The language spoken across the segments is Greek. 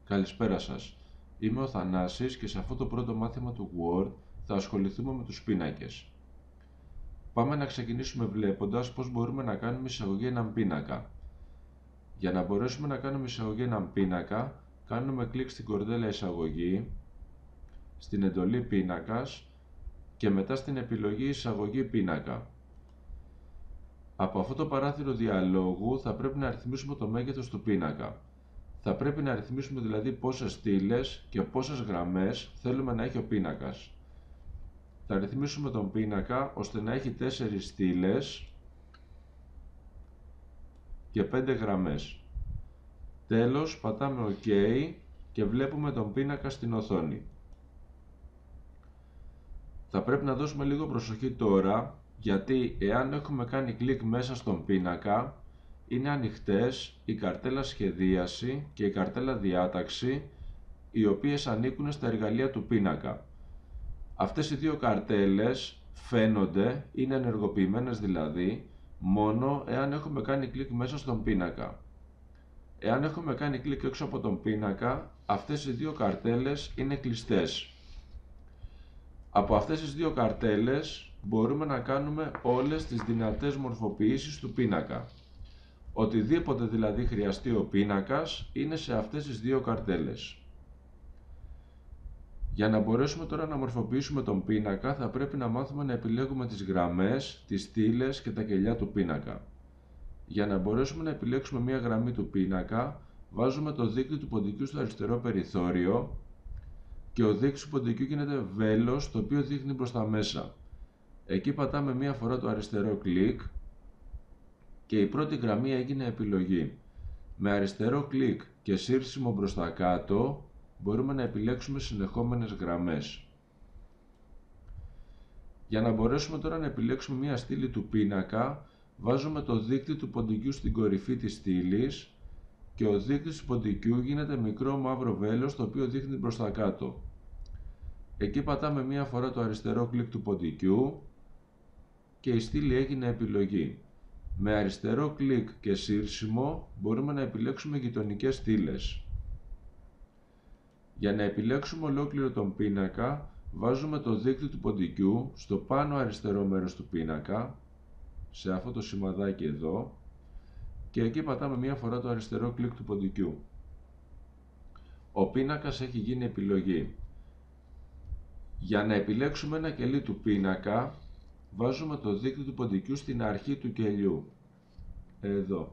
Καλησπέρα σας. Είμαι ο Θανάσης και σε αυτό το πρώτο μάθημα του Word θα ασχοληθούμε με τους πίνακες. Πάμε να ξεκινήσουμε βλέποντας πώς μπορούμε να κάνουμε εισαγωγή έναν πίνακα. Για να μπορέσουμε να κάνουμε εισαγωγή έναν πίνακα, κάνουμε κλικ στην κορδέλα εισαγωγή, στην εντολή πίνακας και μετά στην επιλογή εισαγωγή πίνακα. Από αυτό το παράθυρο διαλόγου θα πρέπει να αριθμίσουμε το μέγεθος του πίνακα. Θα πρέπει να αριθμίσουμε δηλαδή πόσες στήλες και πόσες γραμμές θέλουμε να έχει ο πίνακας. Θα αριθμίσουμε τον πίνακα ώστε να έχει 4 στήλες και 5 γραμμές. Τέλος, πατάμε OK και βλέπουμε τον πίνακα στην οθόνη. Θα πρέπει να δώσουμε λίγο προσοχή τώρα, γιατί εάν έχουμε κάνει κλικ μέσα στον πίνακα, είναι ανοιχτές η καρτέλα σχεδίαση και η καρτέλα διάταξη, οι οποίες ανήκουν στα εργαλεία του πίνακα. Αυτές οι δύο καρτέλες φαίνονται, είναι ενεργοποιημένες δηλαδή, μόνο εάν έχουμε κάνει κλικ μέσα στον πίνακα. Εάν έχουμε κάνει κλικ έξω από τον πίνακα, αυτές οι δύο καρτέλες είναι κλειστές. Από αυτές τις δύο καρτέλες μπορούμε να κάνουμε όλες τις δυνατές μορφοποιήσεις του πίνακα. Οτιδήποτε δηλαδή χρειαστεί ο πίνακας είναι σε αυτές τις δύο καρτέλες. Για να μπορέσουμε τώρα να μορφοποιήσουμε τον πίνακα θα πρέπει να μάθουμε να επιλέγουμε τις γραμμές, τις στήλες και τα κελιά του πίνακα. Για να μπορέσουμε να επιλέξουμε μία γραμμή του πίνακα, βάζουμε το δείκτη του ποντικού στο αριστερό περιθώριο και ο δείκτης του ποντικού γίνεται βέλος, το οποίο δείχνει προς τα μέσα. Εκεί πατάμε μία φορά το αριστερό κλικ και η πρώτη γραμμή έγινε επιλογή. Με αριστερό κλικ και σύρσιμο προς τα κάτω μπορούμε να επιλέξουμε συνεχόμενες γραμμές. Για να μπορέσουμε τώρα να επιλέξουμε μία στήλη του πίνακα, βάζουμε το δείκτη του ποντικού στην κορυφή της στήλης και ο δείκτης του ποντικού γίνεται μικρό μαύρο βέλος, το οποίο δείχνει προς τα κάτω. Εκεί πατάμε μία φορά το αριστερό κλικ του ποντικού και η στήλη έγινε επιλογή. Με αριστερό κλικ και σύρσιμο μπορούμε να επιλέξουμε γειτονικές στήλες. Για να επιλέξουμε ολόκληρο τον πίνακα, βάζουμε το δείκτη του ποντικού στο πάνω αριστερό μέρος του πίνακα, σε αυτό το σημαδάκι εδώ, και εκεί πατάμε μία φορά το αριστερό κλικ του ποντικού. Ο πίνακας έχει γίνει επιλογή. Για να επιλέξουμε ένα κελί του πίνακα, βάζουμε το δείκτη του ποντικού στην αρχή του κελιού. Εδώ.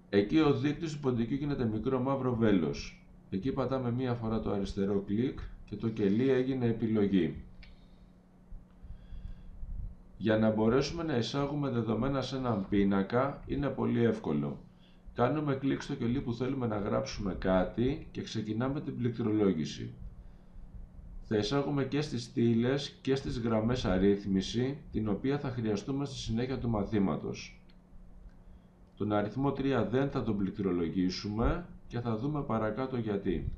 Εκεί ο δείκτης του ποντικού γίνεται μικρό μαύρο βέλος. Εκεί πατάμε μία φορά το αριστερό κλικ και το κελί έγινε επιλογή. Για να μπορέσουμε να εισάγουμε δεδομένα σε έναν πίνακα είναι πολύ εύκολο. Κάνουμε κλικ στο κελί που θέλουμε να γράψουμε κάτι και ξεκινάμε την πληκτρολόγηση. Θα εισάγουμε και στις στήλες και στις γραμμές αρρύθμιση, την οποία θα χρειαστούμε στη συνέχεια του μαθήματος. Τον αριθμό 3 δεν θα τον πληκτρολογήσουμε και θα δούμε παρακάτω γιατί.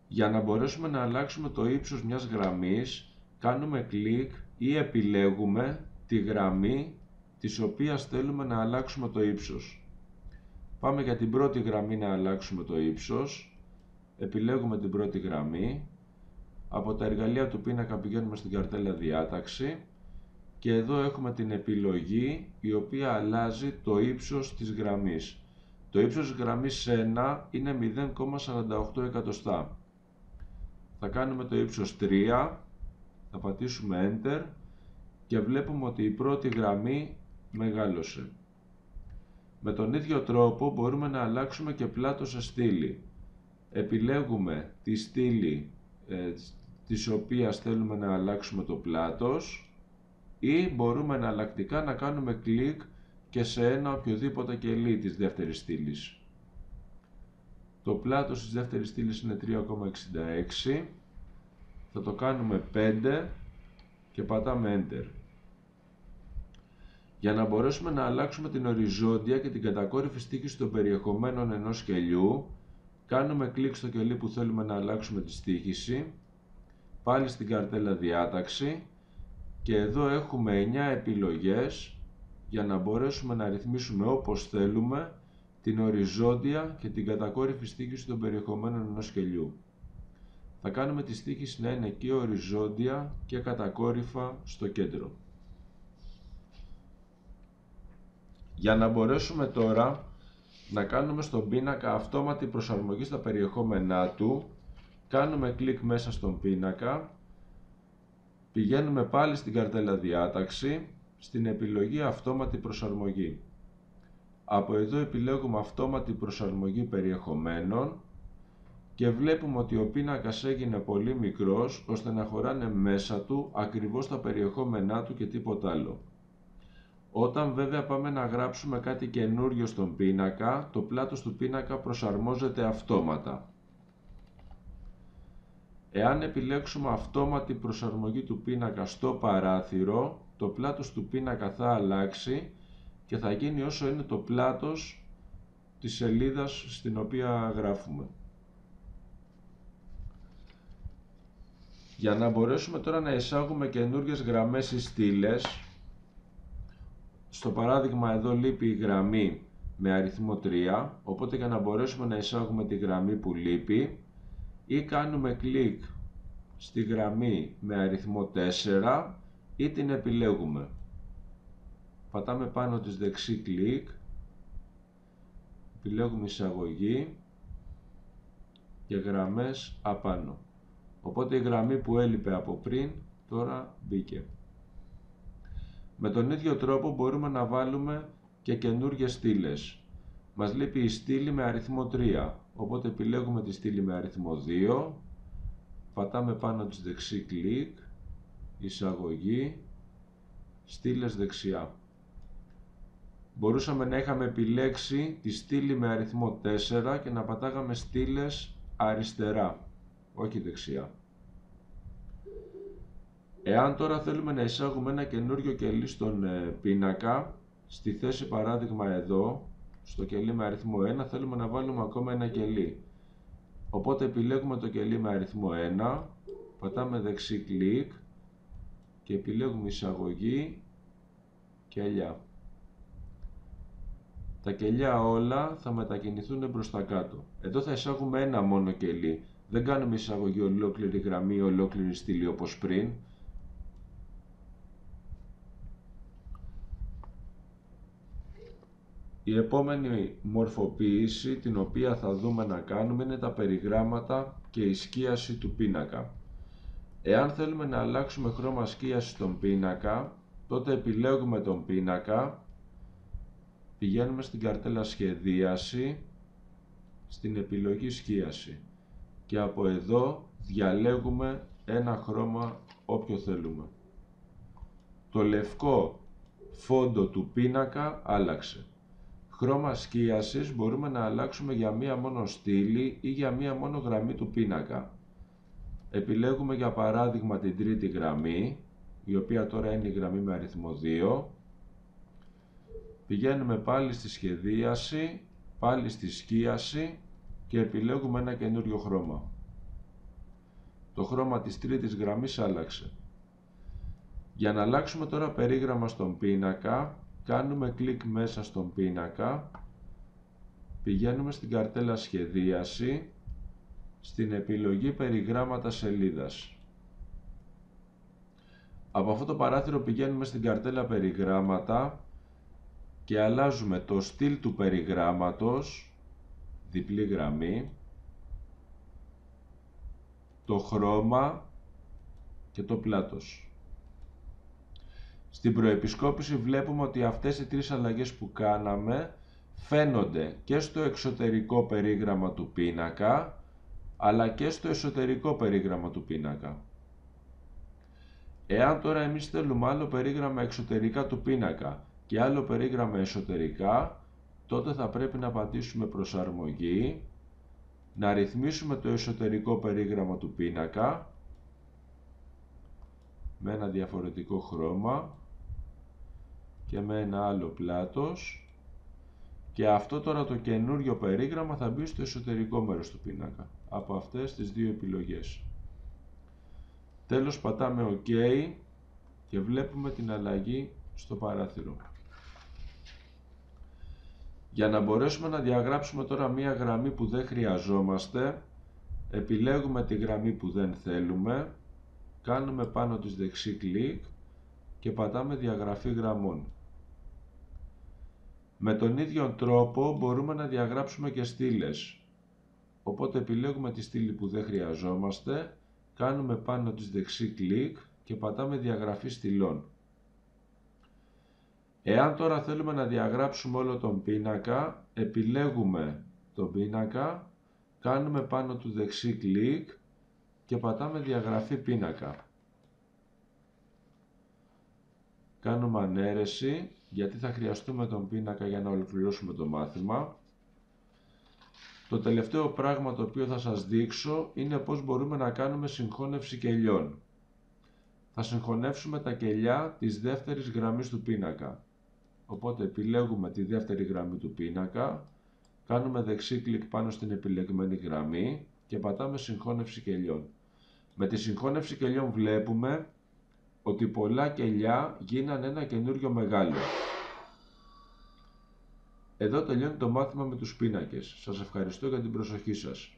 Για να μπορέσουμε να αλλάξουμε το ύψος μιας γραμμής, κάνουμε κλικ ή επιλέγουμε τη γραμμή της οποίας θέλουμε να αλλάξουμε το ύψος. Πάμε για την πρώτη γραμμή να αλλάξουμε το ύψος. Επιλέγουμε την πρώτη γραμμή. Από τα εργαλεία του πίνακα πηγαίνουμε στην καρτέλα διάταξη και εδώ έχουμε την επιλογή η οποία αλλάζει το ύψος της γραμμής. Το ύψος της γραμμής 1 είναι 0,48 εκατοστά. Θα κάνουμε το ύψος 3, θα πατήσουμε Enter και βλέπουμε ότι η πρώτη γραμμή μεγάλωσε. Με τον ίδιο τρόπο μπορούμε να αλλάξουμε και πλάτος σε στήλη. Επιλέγουμε τη στήλη της οποίας θέλουμε να αλλάξουμε το πλάτος ή μπορούμε εναλλακτικά να κάνουμε κλικ και σε ένα οποιοδήποτε κελί της δεύτερης στήλης. Το πλάτος της δεύτερης στήλης είναι 3,66, θα το κάνουμε 5 και πατάμε Enter. Για να μπορέσουμε να αλλάξουμε την οριζόντια και την κατακόρυφη στίχηση των περιεχομένων ενός κελιού, κάνουμε κλικ στο κελί που θέλουμε να αλλάξουμε τη στίχηση πάλι στην καρτέλα διάταξη και εδώ έχουμε 9 επιλογές για να μπορέσουμε να ρυθμίσουμε όπως θέλουμε την οριζόντια και την κατακόρυφη στοίχηση των περιεχομένων ενός κελιού. Θα κάνουμε τη στοίχηση να είναι και οριζόντια και κατακόρυφα στο κέντρο. Για να μπορέσουμε τώρα να κάνουμε στον πίνακα αυτόματη προσαρμογή στα περιεχόμενά του, κάνουμε κλικ μέσα στον πίνακα, πηγαίνουμε πάλι στην καρτέλα διάταξη, στην επιλογή αυτόματη προσαρμογή. Από εδώ επιλέγουμε αυτόματη προσαρμογή περιεχομένων και βλέπουμε ότι ο πίνακας έγινε πολύ μικρός ώστε να χωράνε μέσα του ακριβώς τα περιεχόμενά του και τίποτα άλλο. Όταν βέβαια πάμε να γράψουμε κάτι καινούριο στον πίνακα, το πλάτος του πίνακα προσαρμόζεται αυτόματα. Εάν επιλέξουμε αυτόματη προσαρμογή του πίνακα στο παράθυρο, το πλάτος του πίνακα θα αλλάξει και θα γίνει όσο είναι το πλάτος της σελίδας στην οποία γράφουμε. Για να μπορέσουμε τώρα να εισάγουμε καινούργιες γραμμές ή στήλες, στο παράδειγμα εδώ λείπει η γραμμή με αριθμό 3, οπότε για να μπορέσουμε να εισάγουμε τη γραμμή που λείπει, ή κάνουμε κλικ στη γραμμή με αριθμό 4 ή την επιλέγουμε. Πατάμε πάνω της δεξί κλικ, επιλέγουμε εισαγωγή και γραμμές απάνω. Οπότε η γραμμή που έλειπε από πριν τώρα μπήκε. Με τον ίδιο τρόπο μπορούμε να βάλουμε και καινούργιες στήλες. Μας λείπει η στήλη με αριθμό 3, οπότε επιλέγουμε τη στήλη με αριθμό 2, πατάμε πάνω της δεξί κλικ, εισαγωγή, στήλες δεξιά. Μπορούσαμε να είχαμε επιλέξει τη στήλη με αριθμό 4 και να πατάγαμε στήλες αριστερά, όχι δεξιά. Εάν τώρα θέλουμε να εισάγουμε ένα καινούριο κελί στον πίνακα, στη θέση παράδειγμα εδώ, στο κελί με αριθμό 1, θέλουμε να βάλουμε ακόμα ένα κελί. Οπότε επιλέγουμε το κελί με αριθμό 1, πατάμε δεξί κλικ και επιλέγουμε εισαγωγή, κελιά. Τα κελιά όλα θα μετακινηθούν προς τα κάτω. Εδώ θα εισάγουμε ένα μόνο κελί. Δεν κάνουμε εισαγωγή ολόκληρη γραμμή, ολόκληρη στήλη όπως πριν. Η επόμενη μορφοποίηση την οποία θα δούμε να κάνουμε είναι τα περιγράμματα και η σκίαση του πίνακα. Εάν θέλουμε να αλλάξουμε χρώμα σκίαση στον πίνακα, τότε επιλέγουμε τον πίνακα, πηγαίνουμε στην καρτέλα σχεδίαση, στην επιλογή σκίαση και από εδώ διαλέγουμε ένα χρώμα όποιο θέλουμε. Το λευκό φόντο του πίνακα άλλαξε. Χρώμα σκίασης μπορούμε να αλλάξουμε για μία μόνο στήλη ή για μία μόνο γραμμή του πίνακα. Επιλέγουμε για παράδειγμα την τρίτη γραμμή, η οποία τώρα είναι η γραμμή με αριθμό 2. Πηγαίνουμε πάλι στη σχεδίαση, πάλι στη σκίαση και επιλέγουμε ένα καινούριο χρώμα. Το χρώμα της τρίτης γραμμής άλλαξε. Για να αλλάξουμε τώρα περίγραμμα στον πίνακα, κάνουμε κλικ μέσα στον πίνακα, πηγαίνουμε στην καρτέλα σχεδίαση, στην επιλογή περιγράμματα σελίδας. Από αυτό το παράθυρο πηγαίνουμε στην καρτέλα περιγράμματα και αλλάζουμε το στυλ του περιγράμματος, διπλή γραμμή, το χρώμα και το πλάτος. Στην προεπισκόπηση βλέπουμε ότι αυτές οι τρεις αλλαγές που κάναμε φαίνονται και στο εξωτερικό περίγραμμα του πίνακα, αλλά και στο εσωτερικό περίγραμμα του πίνακα. Εάν τώρα εμείς θέλουμε άλλο περίγραμμα εξωτερικά του πίνακα και άλλο περίγραμμα εσωτερικά, τότε θα πρέπει να πατήσουμε προσαρμογή, να ρυθμίσουμε το εσωτερικό περίγραμμα του πίνακα με ένα διαφορετικό χρώμα και με ένα άλλο πλάτος, και αυτό τώρα το καινούριο περίγραμμα θα μπει στο εσωτερικό μέρος του πίνακα από αυτές τις δύο επιλογές. Τέλος πατάμε OK και βλέπουμε την αλλαγή στο παράθυρο. Για να μπορέσουμε να διαγράψουμε τώρα μία γραμμή που δεν χρειαζόμαστε, επιλέγουμε τη γραμμή που δεν θέλουμε, κάνουμε πάνω της δεξί κλικ και πατάμε διαγραφή γραμμών. Με τον ίδιο τρόπο μπορούμε να διαγράψουμε και στήλες. Οπότε επιλέγουμε τη στήλη που δεν χρειαζόμαστε, κάνουμε πάνω της δεξί κλικ και πατάμε διαγραφή στυλών. Εάν τώρα θέλουμε να διαγράψουμε όλο τον πίνακα, επιλέγουμε τον πίνακα, κάνουμε πάνω του δεξί κλικ και πατάμε διαγραφή πίνακα. Κάνουμε ανέρεση, γιατί θα χρειαστούμε τον πίνακα για να ολοκληρώσουμε το μάθημα. Το τελευταίο πράγμα το οποίο θα σας δείξω είναι πώς μπορούμε να κάνουμε συγχώνευση κελιών. Θα συγχωνεύσουμε τα κελιά της δεύτερης γραμμής του πίνακα. Οπότε επιλέγουμε τη δεύτερη γραμμή του πίνακα, κάνουμε δεξί κλικ πάνω στην επιλεγμένη γραμμή και πατάμε συγχώνευση κελιών. Με τη συγχώνευση κελιών βλέπουμε ότι πολλά κελιά γίνανε ένα καινούριο μεγάλο. Εδώ τελειώνει το μάθημα με τους πίνακες. Σας ευχαριστώ για την προσοχή σας.